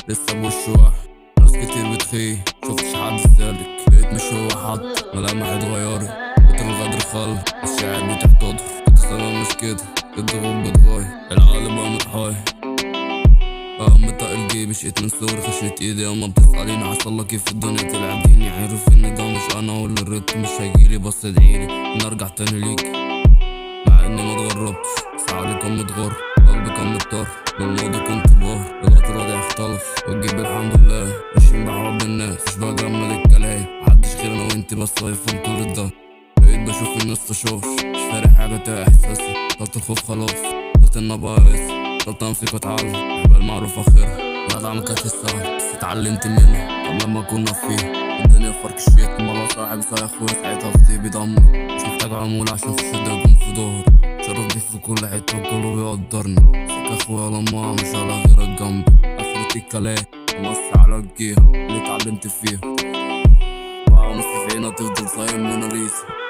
لسه بوش واحد، ناس كتير بتخيل شفتش حد سالك، بقيت مش هو حد، ملامحي اتغيرت، بقيت الغدر خل، الشاعر بتحتضر، كنت زمان مش كده، الضغوط بتغير، العالم بقى متحير. اهم تقل جيبي شقيت من صغري خشيت ايدي اما بتسأليني حصل لك ايه في الدنيا تلعب ديني، عارف ان ده مش انا واللي الريت مش هيجيلي، بس ادعيلي ان ارجع تاني ليكي مع اني ما اتغربتش، ساعالي كان متغر، قلبي كان مضطر، بالماضي كنت بار، دلوقتي الوضع اختلف وتجيب الحمد لله، ماشيين بحب الناس مش بجمل الكلام، محدش غير انا وانتي بس هيفهم كل ده، بقيت بشوف الناس تشوش، مش فارق حاجة تا احساسي، طلت الخوف خلاص، طلت ان ابقى قاسي، طلت امسك واتعلم، يبقى المعروف اخرها، الوضع مكانش سهل بس اتعلمت منه، طب لما كنا فيه الدنيا فرق الشيت، مرة صاحب زي اخويا ساعتها في طيبي دمر، مش محتاج عمولة عشان في الشدة يكون في ظهري، شرف بيه في كل حتة وكله بيقدرني، سكة اخويا لما مش على غيرك جنبي، اخرة الكلام بص على الجهة اللي اتعلمت فيها، بقى ونص في عينها تفضل صايم موناليزا.